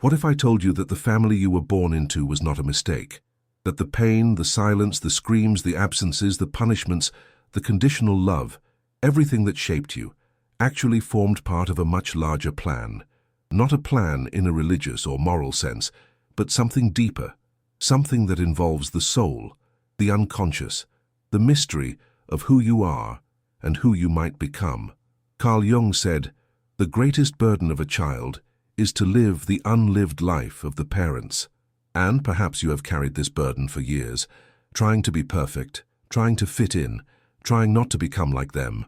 What if I told you that the family you were born into was not a mistake? That the pain, the silence, the screams, the absences, the punishments, the conditional love, everything that shaped you, actually formed part of a much larger plan. Not a plan in a religious or moral sense, but something deeper, something that involves the soul, the unconscious, the mystery of who you are and who you might become. Carl Jung said, "The greatest burden of a child is to live the unlived life of the parents." And perhaps you have carried this burden for years, trying to be perfect, trying to fit in, trying not to become like them,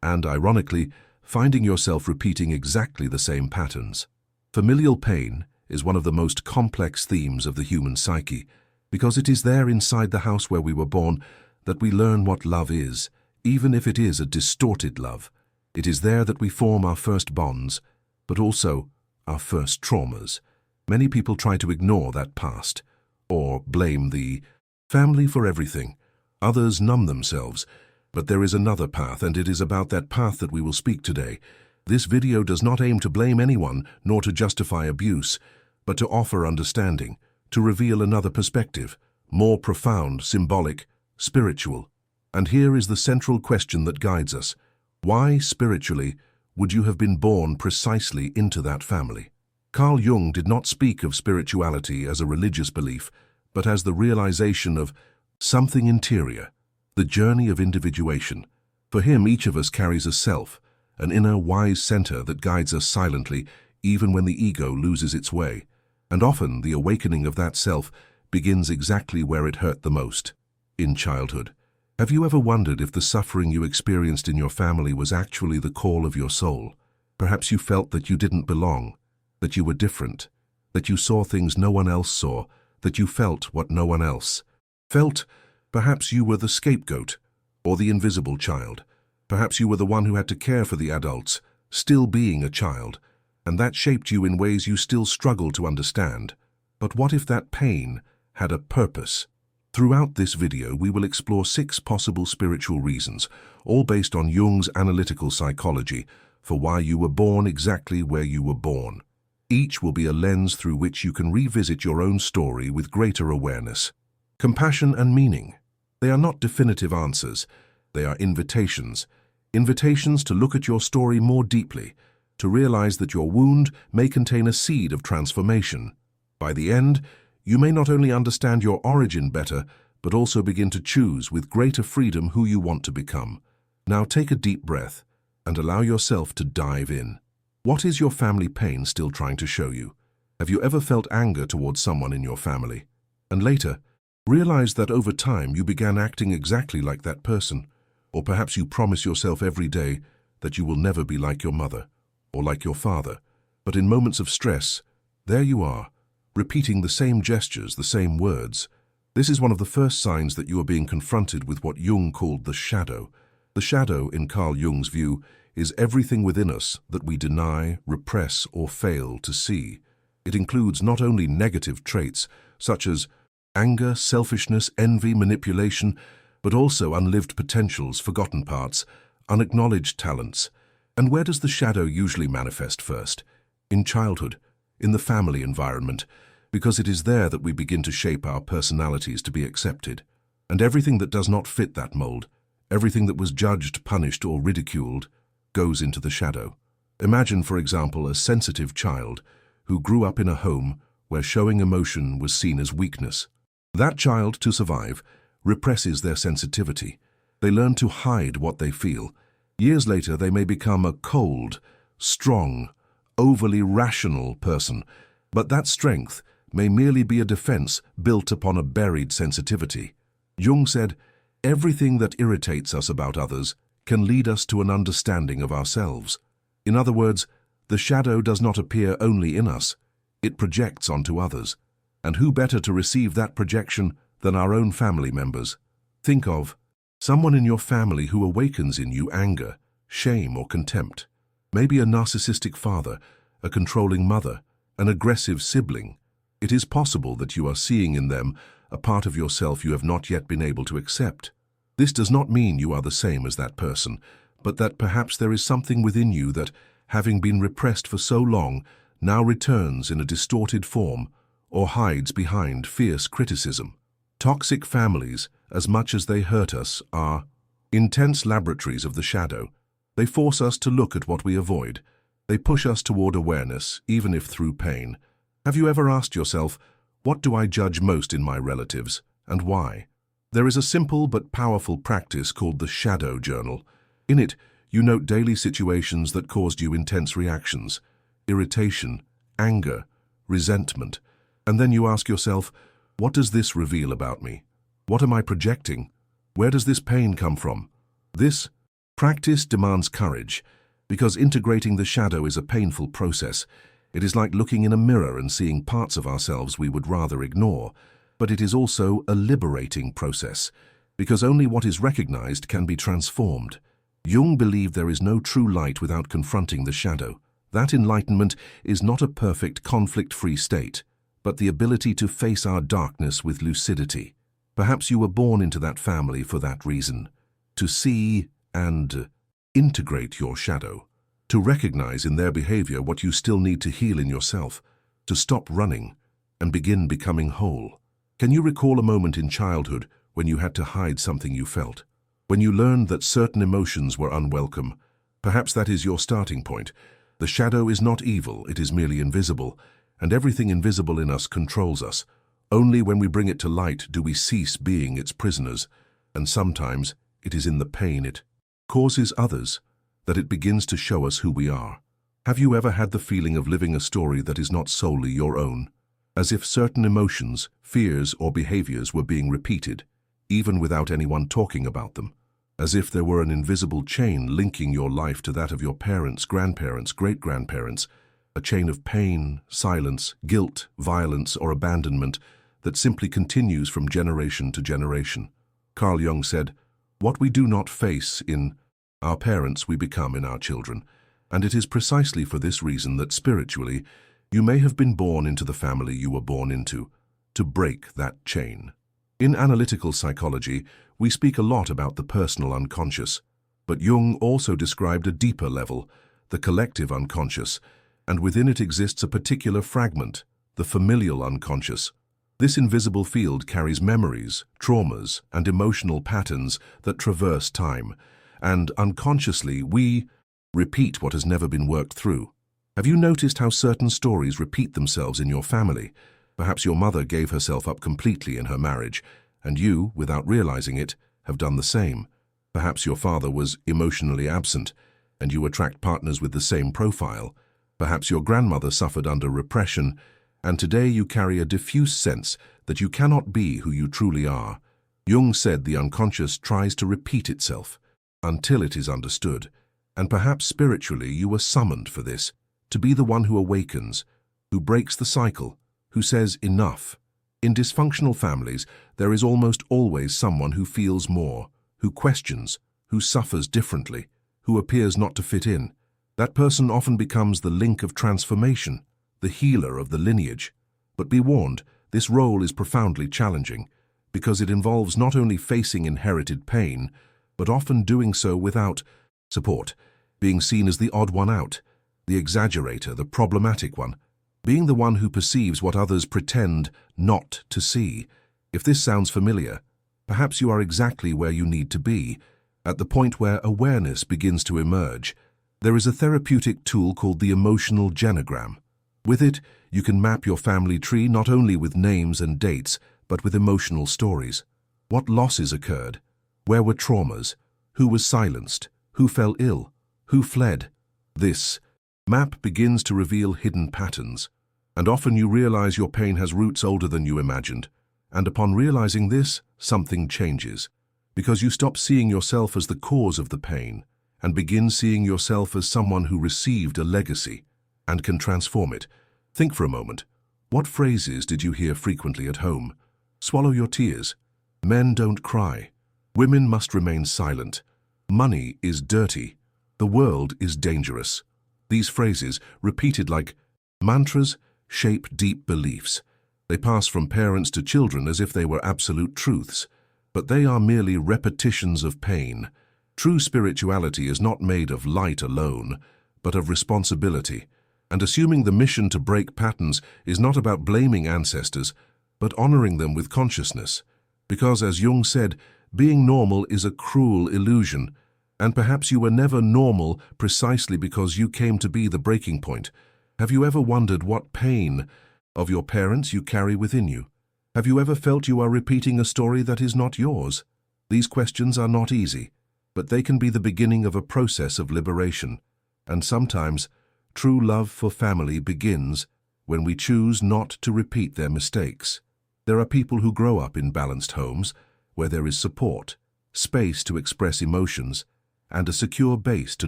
and, ironically, finding yourself repeating exactly the same patterns. Familial pain is one of the most complex themes of the human psyche, because it is there inside the house where we were born that we learn what love is, even if it is a distorted love. It is there that we form our first bonds, but also our first traumas. Many people try to ignore that past, or blame the family for everything. Others numb themselves, but there is another path, and it is about that path that we will speak today. This video does not aim to blame anyone, nor to justify abuse, but to offer understanding, to reveal another perspective, more profound, symbolic, spiritual. And here is the central question that guides us. Why, spiritually, would you have been born precisely into that family? Carl Jung did not speak of spirituality as a religious belief, but as the realization of something interior, the journey of individuation. For him, each of us carries a self, an inner wise center that guides us silently, even when the ego loses its way. And often the awakening of that self begins exactly where it hurt the most, in childhood. Have you ever wondered if the suffering you experienced in your family was actually the call of your soul? Perhaps you felt that you didn't belong, that you were different, that you saw things no one else saw, that you felt what no one else felt. Perhaps you were the scapegoat, or the invisible child. Perhaps you were the one who had to care for the adults, still being a child, and that shaped you in ways you still struggle to understand. But what if that pain had a purpose? Throughout this video, we will explore 6 possible spiritual reasons, all based on Jung's analytical psychology, for why you were born exactly where you were born. Each will be a lens through which you can revisit your own story with greater awareness. Compassion and meaning. They are not definitive answers. They are invitations. Invitations to look at your story more deeply, to realize that your wound may contain a seed of transformation. By the end, you may not only understand your origin better, but also begin to choose with greater freedom who you want to become. Now take a deep breath and allow yourself to dive in. What is your family pain still trying to show you? Have you ever felt anger towards someone in your family? And later, realize that over time you began acting exactly like that person. Or perhaps you promise yourself every day that you will never be like your mother or like your father. But in moments of stress, there you are, repeating the same gestures, the same words. This is one of the first signs that you are being confronted with what Jung called the shadow. The shadow, in Carl Jung's view, is everything within us that we deny, repress, or fail to see. It includes not only negative traits, such as anger, selfishness, envy, manipulation, but also unlived potentials, forgotten parts, unacknowledged talents. And where does the shadow usually manifest first? In childhood, in the family environment, because it is there that we begin to shape our personalities to be accepted. And everything that does not fit that mold, everything that was judged, punished, or ridiculed, goes into the shadow. Imagine, for example, a sensitive child who grew up in a home where showing emotion was seen as weakness. That child, to survive, represses their sensitivity. They learn to hide what they feel. Years later, they may become a cold, strong, overly rational person, but that strength may merely be a defense built upon a buried sensitivity. Jung said, "Everything that irritates us about others can lead us to an understanding of ourselves." In other words, the shadow does not appear only in us, it projects onto others. And who better to receive that projection than our own family members? Think of someone in your family who awakens in you anger, shame, or contempt. Maybe a narcissistic father, a controlling mother, an aggressive sibling. It is possible that you are seeing in them a part of yourself you have not yet been able to accept. This does not mean you are the same as that person, but that perhaps there is something within you that, having been repressed for so long, now returns in a distorted form or hides behind fierce criticism. Toxic families, as much as they hurt us, are intense laboratories of the shadow. They force us to look at what we avoid. They push us toward awareness, even if through pain. Have you ever asked yourself, what do I judge most in my relatives, and why? There is a simple but powerful practice called the shadow journal. In it, you note daily situations that caused you intense reactions, irritation, anger, resentment, and then you ask yourself, what does this reveal about me? What am I projecting? Where does this pain come from? This practice demands courage, because integrating the shadow is a painful process. It is like looking in a mirror and seeing parts of ourselves we would rather ignore, but it is also a liberating process, because only what is recognized can be transformed. Jung believed there is no true light without confronting the shadow. That enlightenment is not a perfect, conflict-free state, but the ability to face our darkness with lucidity. Perhaps you were born into that family for that reason, to see and integrate your shadow, to recognize in their behavior what you still need to heal in yourself, to stop running and begin becoming whole. Can you recall a moment in childhood when you had to hide something you felt? When you learned that certain emotions were unwelcome? Perhaps that is your starting point. The shadow is not evil, it is merely invisible, and everything invisible in us controls us. Only when we bring it to light do we cease being its prisoners, and sometimes it is in the pain it causes others that it begins to show us who we are. Have you ever had the feeling of living a story that is not solely your own? As if certain emotions, fears, or behaviors were being repeated, even without anyone talking about them. As if there were an invisible chain linking your life to that of your parents, grandparents, great-grandparents, a chain of pain, silence, guilt, violence, or abandonment that simply continues from generation to generation. Carl Jung said, "What we do not face in our parents we become in our children," and it is precisely for this reason that spiritually you may have been born into the family you were born into, to break that chain. In analytical psychology, we speak a lot about the personal unconscious, but Jung also described a deeper level, the collective unconscious, and within it exists a particular fragment, the familial unconscious. This invisible field carries memories, traumas, and emotional patterns that traverse time, and unconsciously we repeat what has never been worked through. Have you noticed how certain stories repeat themselves in your family? Perhaps your mother gave herself up completely in her marriage, and you, without realizing it, have done the same. Perhaps your father was emotionally absent, and you attract partners with the same profile. Perhaps your grandmother suffered under repression, and today you carry a diffuse sense that you cannot be who you truly are. Jung said the unconscious tries to repeat itself until it is understood, and perhaps spiritually you were summoned for this, to be the one who awakens, who breaks the cycle, who says enough. In dysfunctional families, there is almost always someone who feels more, who questions, who suffers differently, who appears not to fit in. That person often becomes the link of transformation, the healer of the lineage. But be warned, this role is profoundly challenging, because it involves not only facing inherited pain, but often doing so without support, being seen as the odd one out, the exaggerator, the problematic one, being the one who perceives what others pretend not to see. If this sounds familiar, perhaps you are exactly where you need to be, at the point where awareness begins to emerge. There is a therapeutic tool called the emotional genogram. With it, you can map your family tree not only with names and dates, but with emotional stories. What losses occurred? Where were traumas? Who was silenced? Who fell ill? Who fled? This map begins to reveal hidden patterns, and often you realize your pain has roots older than you imagined. And upon realizing this, something changes, because you stop seeing yourself as the cause of the pain and begin seeing yourself as someone who received a legacy and can transform it. Think for a moment. What phrases did you hear frequently at home? Swallow your tears. Men don't cry. Women must remain silent. Money is dirty. The world is dangerous. These phrases, repeated like mantras, shape deep beliefs. They pass from parents to children as if they were absolute truths, but they are merely repetitions of pain. True spirituality is not made of light alone, but of responsibility. And assuming the mission to break patterns is not about blaming ancestors, but honoring them with consciousness. Because, as Jung said, being normal is a cruel illusion, and perhaps you were never normal precisely because you came to be the breaking point. Have you ever wondered what pain of your parents you carry within you? Have you ever felt you are repeating a story that is not yours? These questions are not easy, but they can be the beginning of a process of liberation. And sometimes, true love for family begins when we choose not to repeat their mistakes. There are people who grow up in balanced homes where there is support, space to express emotions, and a secure base to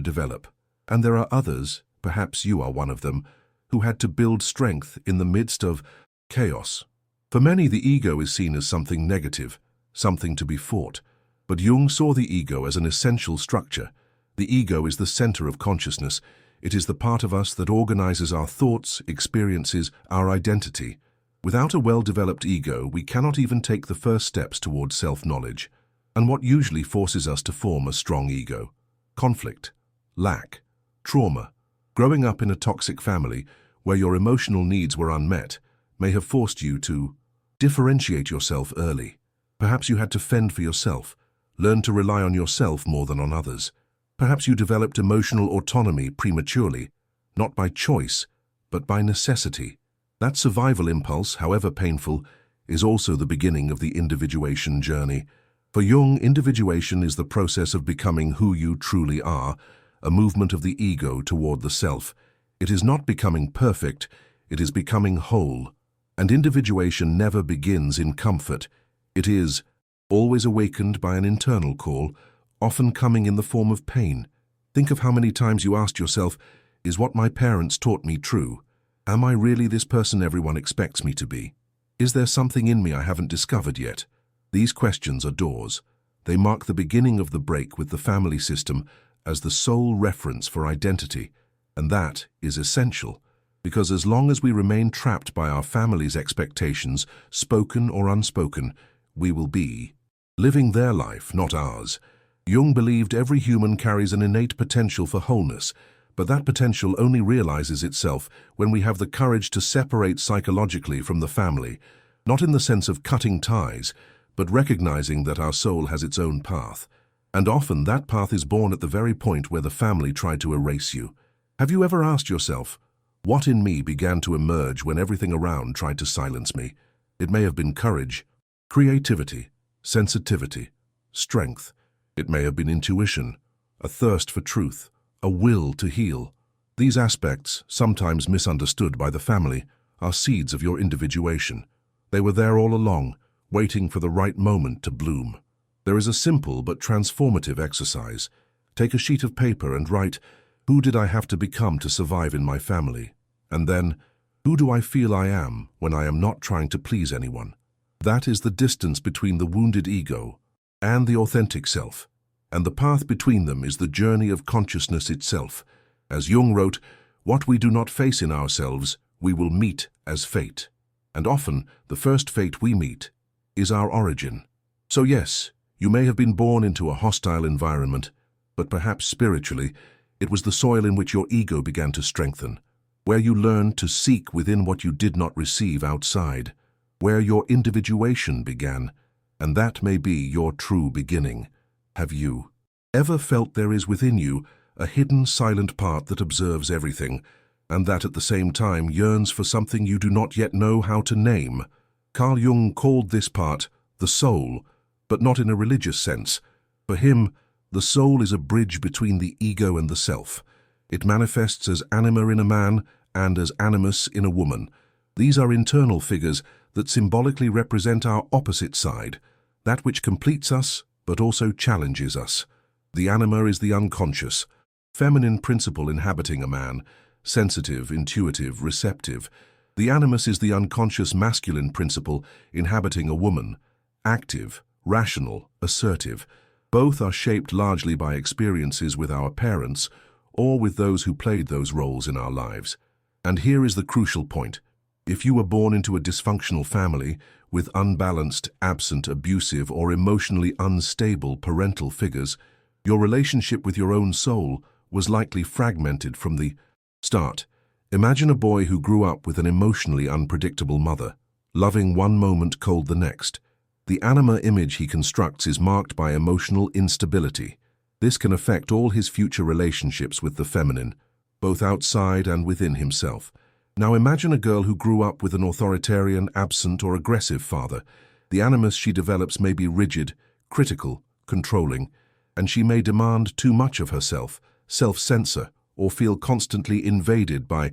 develop. And there are others, perhaps you are one of them, who had to build strength in the midst of chaos. For many, the ego is seen as something negative, something to be fought. But Jung saw the ego as an essential structure. The ego is the center of consciousness. It is the part of us that organizes our thoughts, experiences, our identity. Without a well-developed ego, we cannot even take the first steps towards self-knowledge. And what usually forces us to form a strong ego? Conflict, lack, trauma. Growing up in a toxic family where your emotional needs were unmet may have forced you to differentiate yourself early. Perhaps you had to fend for yourself, learn to rely on yourself more than on others. Perhaps you developed emotional autonomy prematurely, not by choice, but by necessity. That survival impulse, however painful, is also the beginning of the individuation journey. For Jung, individuation is the process of becoming who you truly are, a movement of the ego toward the self. It is not becoming perfect, it is becoming whole. And individuation never begins in comfort. It is always awakened by an internal call, often coming in the form of pain. Think of how many times you asked yourself, is what my parents taught me true? Am I really this person everyone expects me to be? Is there something in me I haven't discovered yet? These questions are doors. They mark the beginning of the break with the family system as the sole reference for identity. And that is essential, because as long as we remain trapped by our family's expectations, spoken or unspoken, we will be living their life, not ours. Jung believed every human carries an innate potential for wholeness, but that potential only realizes itself when we have the courage to separate psychologically from the family, not in the sense of cutting ties, but recognizing that our soul has its own path. And often that path is born at the very point where the family tried to erase you. Have you ever asked yourself, what in me began to emerge when everything around tried to silence me? It may have been courage, creativity, sensitivity, strength. It may have been intuition, a thirst for truth, a will to heal. These aspects, sometimes misunderstood by the family, are seeds of your individuation. They were there all along, waiting for the right moment to bloom. There is a simple but transformative exercise. Take a sheet of paper and write, who did I have to become to survive in my family? And then, who do I feel I am when I am not trying to please anyone? That is the distance between the wounded ego and the authentic self. And the path between them is the journey of consciousness itself. As Jung wrote, what we do not face in ourselves, we will meet as fate. And often, the first fate we meet is our origin. So yes, you may have been born into a hostile environment, but perhaps spiritually, it was the soil in which your ego began to strengthen, where you learned to seek within what you did not receive outside, where your individuation began, and that may be your true beginning. Have you ever felt there is within you a hidden silent part that observes everything, and that at the same time yearns for something you do not yet know how to name? Carl Jung called this part the soul, but not in a religious sense. For him, the soul is a bridge between the ego and the self. It manifests as anima in a man and as animus in a woman. These are internal figures that symbolically represent our opposite side, that which completes us but also challenges us. The anima is the unconscious, feminine principle inhabiting a man, sensitive, intuitive, receptive. The animus is the unconscious masculine principle inhabiting a woman, active, rational, assertive. Both are shaped largely by experiences with our parents or with those who played those roles in our lives. And here is the crucial point. If you were born into a dysfunctional family with unbalanced, absent, abusive, or emotionally unstable parental figures, your relationship with your own soul was likely fragmented from the start. Imagine a boy who grew up with an emotionally unpredictable mother, loving one moment, cold the next. The anima image he constructs is marked by emotional instability. This can affect all his future relationships with the feminine, both outside and within himself. Now imagine a girl who grew up with an authoritarian, absent, or aggressive father. The animus she develops may be rigid, critical, controlling, and she may demand too much of herself, self-censor, or feel constantly invaded by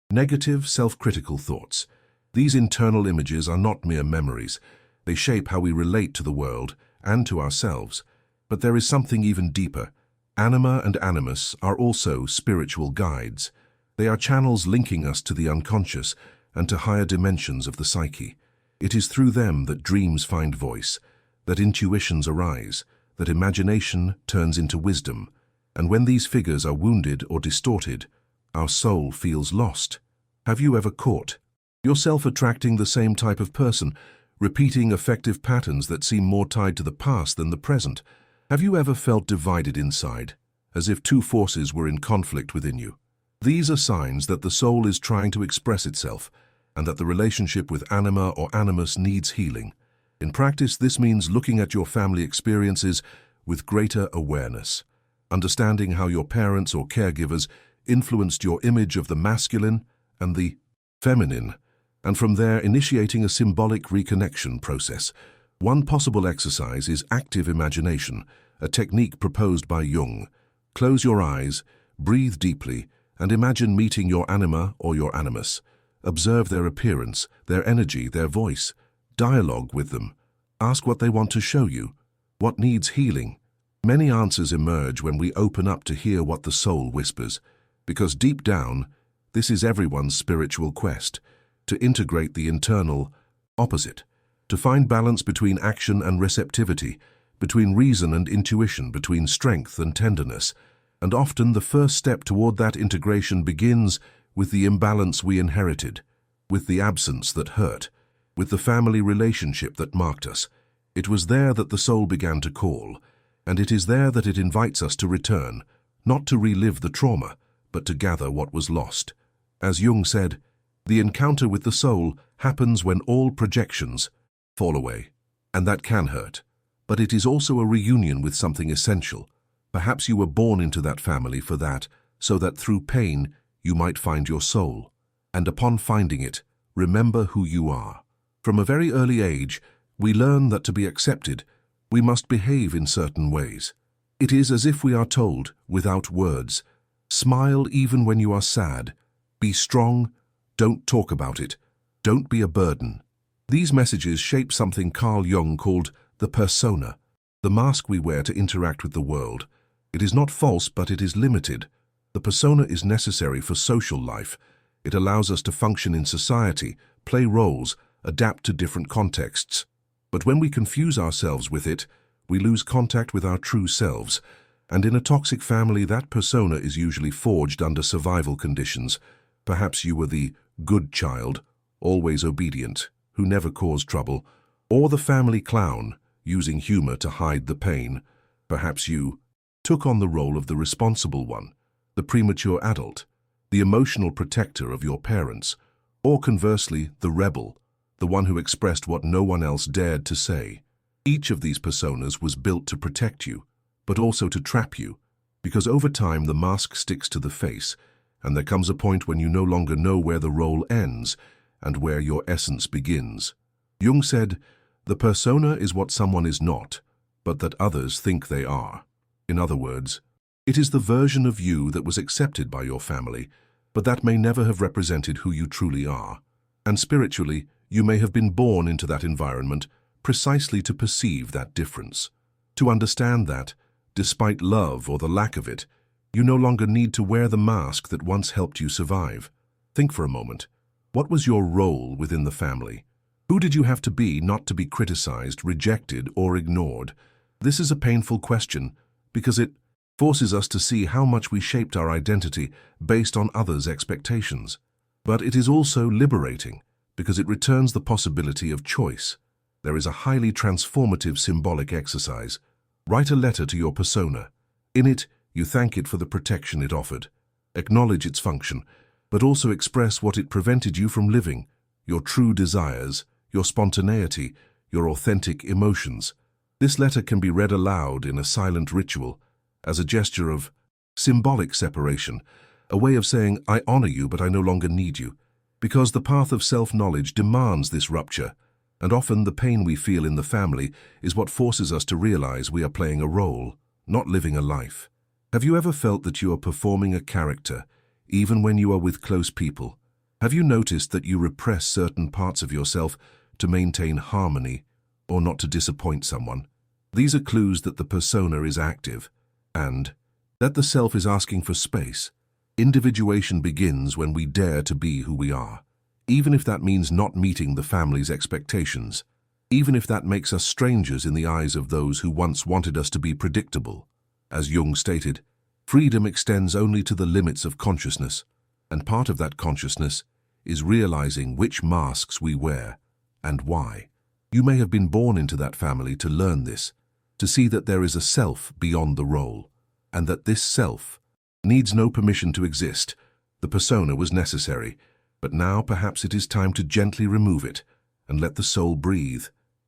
negative, self-critical thoughts. These internal images are not mere memories. They shape how we relate to the world and to ourselves. But there is something even deeper. Anima and animus are also spiritual guides. They are channels linking us to the unconscious and to higher dimensions of the psyche. It is through them that dreams find voice, that intuitions arise, that imagination turns into wisdom. And when these figures are wounded or distorted, our soul feels lost. Have you ever caught yourself attracting the same type of person, repeating affective patterns that seem more tied to the past than the present? Have you ever felt divided inside, as if two forces were in conflict within you? These are signs that the soul is trying to express itself, and that the relationship with anima or animus needs healing. In practice, this means looking at your family experiences with greater awareness, understanding how your parents or caregivers influenced your image of the masculine and the feminine, and from there initiating a symbolic reconnection process. One possible exercise is active imagination, a technique proposed by Jung. Close your eyes, breathe deeply, and imagine meeting your anima or your animus. Observe their appearance, their energy, their voice. Dialogue with them. Ask what they want to show you. What needs healing? Many answers emerge when we open up to hear what the soul whispers, because deep down, this is everyone's spiritual quest, to integrate the internal opposite, to find balance between action and receptivity, between reason and intuition, between strength and tenderness. And often the first step toward that integration begins with the imbalance we inherited, with the absence that hurt, with the family relationship that marked us. It was there that the soul began to call, and it is there that it invites us to return, not to relive the trauma, but to gather what was lost. As Jung said, the encounter with the soul happens when all projections fall away, and that can hurt. But it is also a reunion with something essential. Perhaps you were born into that family for that, so that through pain you might find your soul. And upon finding it, remember who you are. From a very early age, we learn that to be accepted, we must behave in certain ways. It is as if we are told, without words, smile even when you are sad, be strong, don't talk about it, don't be a burden. These messages shape something Carl Jung called the persona, the mask we wear to interact with the world. It is not false, but it is limited. The persona is necessary for social life. It allows us to function in society, play roles, adapt to different contexts. But when we confuse ourselves with it, we lose contact with our true selves. And in a toxic family, that persona is usually forged under survival conditions. Perhaps you were the good child, always obedient, who never caused trouble, or the family clown, using humor to hide the pain. Perhaps you took on the role of the responsible one, the premature adult, the emotional protector of your parents, or conversely, the rebel, the one who expressed what no one else dared to say. Each of these personas was built to protect you, but also to trap you, because over time the mask sticks to the face, and there comes a point when you no longer know where the role ends and where your essence begins. Jung said, "The persona is what someone is not, but that others think they are." In other words, it is the version of you that was accepted by your family, but that may never have represented who you truly are. And spiritually, you may have been born into that environment precisely to perceive that difference. To understand that, despite love or the lack of it, you no longer need to wear the mask that once helped you survive. Think for a moment. What was your role within the family? Who did you have to be not to be criticized, rejected, or ignored? This is a painful question because it forces us to see how much we shaped our identity based on others' expectations. But it is also liberating because it returns the possibility of choice. There is a highly transformative symbolic exercise. Write a letter to your persona. In it, you thank it for the protection it offered. Acknowledge its function. but also express what it prevented you from living, your true desires, your spontaneity, your authentic emotions. This letter can be read aloud in a silent ritual, as a gesture of symbolic separation, a way of saying, I honor you, but I no longer need you. Because the path of self-knowledge demands this rupture, and often the pain we feel in the family is what forces us to realize we are playing a role, not living a life. Have you ever felt that you are performing a character, even when you are with close people? Have you noticed that you repress certain parts of yourself to maintain harmony or not to disappoint someone? These are clues that the persona is active and that the self is asking for space. Individuation begins when we dare to be who we are, even if that means not meeting the family's expectations, even if that makes us strangers in the eyes of those who once wanted us to be predictable. As Jung stated, freedom extends only to the limits of consciousness, and part of that consciousness is realizing which masks we wear and why. You may have been born into that family to learn this, to see that there is a self beyond the role, and that this self needs no permission to exist. The persona was necessary, but now perhaps it is time to gently remove it and let the soul breathe.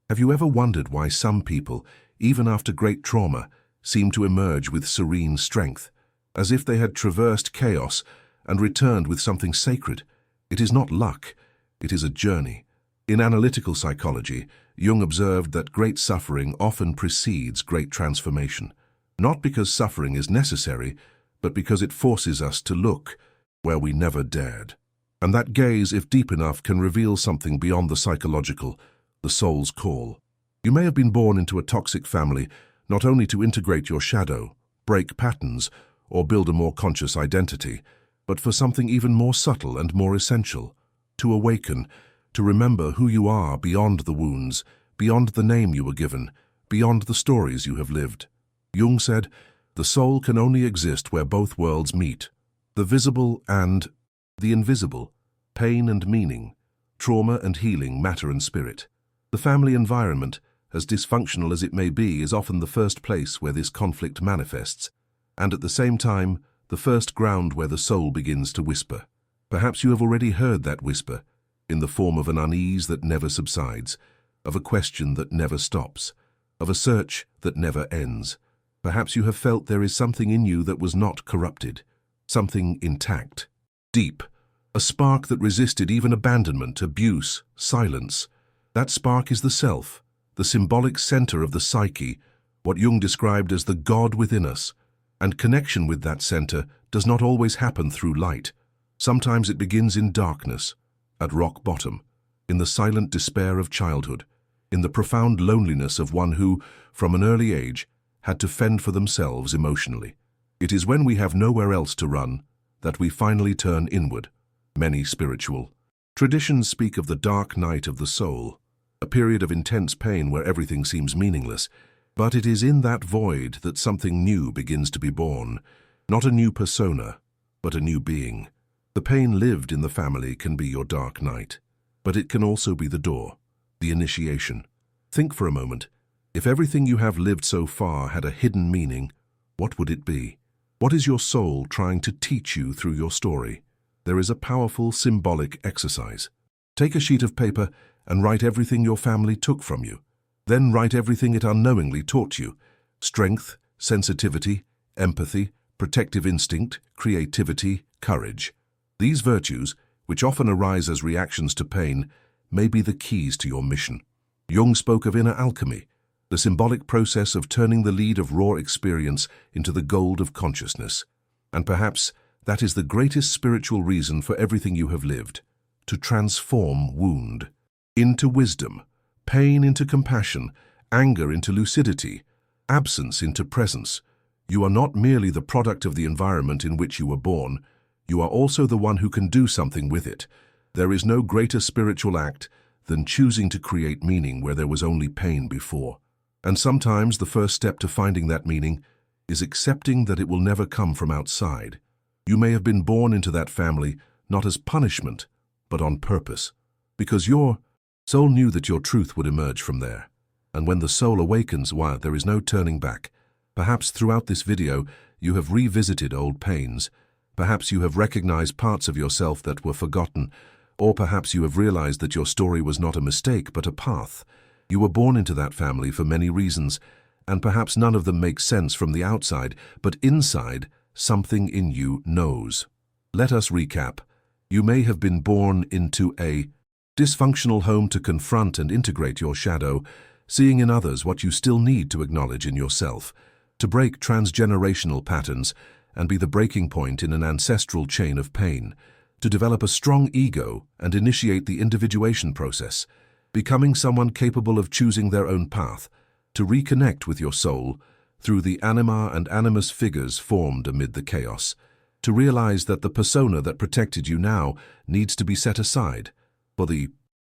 Have you ever wondered why some people, even after great trauma, seem to emerge with serene strength, as if they had traversed chaos and returned with something sacred? It is not luck, it is a journey. In analytical psychology, Jung observed that great suffering often precedes great transformation, not because suffering is necessary, but because it forces us to look where we never dared. And that gaze, if deep enough, can reveal something beyond the psychological, the soul's call. You may have been born into a toxic family, not only to integrate your shadow, break patterns, or build a more conscious identity, but for something even more subtle and more essential, to awaken, to remember who you are beyond the wounds, beyond the name you were given, beyond the stories you have lived. Jung said, the soul can only exist where both worlds meet, the visible and the invisible, pain and meaning, trauma and healing, matter and spirit. The family environment, as dysfunctional as it may be, is often the first place where this conflict manifests, and at the same time, the first ground where the soul begins to whisper. Perhaps you have already heard that whisper, in the form of an unease that never subsides, of a question that never stops, of a search that never ends. Perhaps you have felt there is something in you that was not corrupted, something intact, deep, a spark that resisted even abandonment, abuse, silence. That spark is the self, the symbolic center of the psyche, what Jung described as the God within us. And connection with that center does not always happen through light. Sometimes it begins in darkness, at rock bottom, in the silent despair of childhood, in the profound loneliness of one who, from an early age, had to fend for themselves emotionally. It is when we have nowhere else to run that we finally turn inward. Many spiritual traditions speak of the dark night of the soul, a period of intense pain where everything seems meaningless. But it is in that void that something new begins to be born, not a new persona, but a new being. The pain lived in the family can be your dark night, but it can also be the door, the initiation. Think for a moment. If everything you have lived so far had a hidden meaning, what would it be? What is your soul trying to teach you through your story? There is a powerful symbolic exercise. Take a sheet of paper and write everything your family took from you. Then write everything it unknowingly taught you: strength, sensitivity, empathy, protective instinct, creativity, courage. These virtues, which often arise as reactions to pain, may be the keys to your mission. Jung spoke of inner alchemy, the symbolic process of turning the lead of raw experience into the gold of consciousness. And perhaps that is the greatest spiritual reason for everything you have lived: to transform wound into wisdom, pain into compassion, anger into lucidity, absence into presence. You are not merely the product of the environment in which you were born, you are also the one who can do something with it. There is no greater spiritual act than choosing to create meaning where there was only pain before. And sometimes the first step to finding that meaning is accepting that it will never come from outside. You may have been born into that family not as punishment, but on purpose, because your soul knew that your truth would emerge from there. And when the soul awakens, there is no turning back. Perhaps throughout this video, you have revisited old pains. Perhaps you have recognized parts of yourself that were forgotten, or perhaps you have realized that your story was not a mistake but a path. You were born into that family for many reasons, and perhaps none of them make sense from the outside, but inside, something in you knows. Let us recap. You may have been born into a dysfunctional home to confront and integrate your shadow, seeing in others what you still need to acknowledge in yourself, to break transgenerational patterns and be the breaking point in an ancestral chain of pain, to develop a strong ego and initiate the individuation process, becoming someone capable of choosing their own path, to reconnect with your soul through the anima and animus figures formed amid the chaos, to realize that the persona that protected you now needs to be set aside for the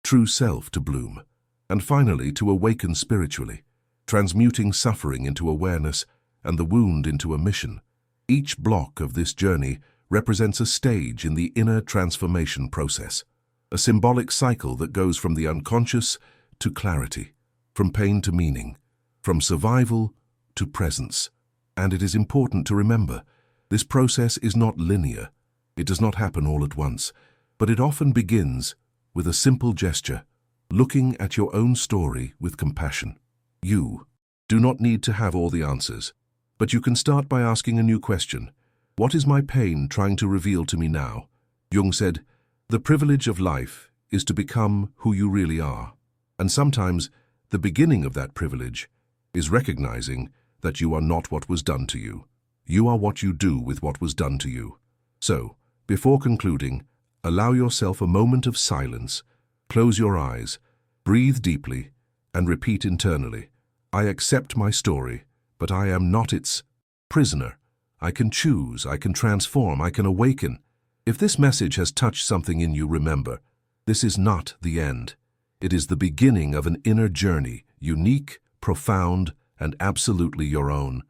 true self to bloom, and finally to awaken spiritually, transmuting suffering into awareness and the wound into a mission. Each block of this journey represents a stage in the inner transformation process, a symbolic cycle that goes from the unconscious to clarity, from pain to meaning, from survival to presence. And it is important to remember, this process is not linear. It does not happen all at once, but it often begins with a simple gesture, looking at your own story with compassion. You do not need to have all the answers, but you can start by asking a new question. What is my pain trying to reveal to me now? Jung said, the privilege of life is to become who you really are. And sometimes the beginning of that privilege is recognizing that you are not what was done to you. You are what you do with what was done to you. So, before concluding, allow yourself a moment of silence, close your eyes, breathe deeply, and repeat internally, I accept my story, but I am not its prisoner. I can choose, I can transform, I can awaken. If this message has touched something in you, remember, this is not the end. It is the beginning of an inner journey, unique, profound, and absolutely your own.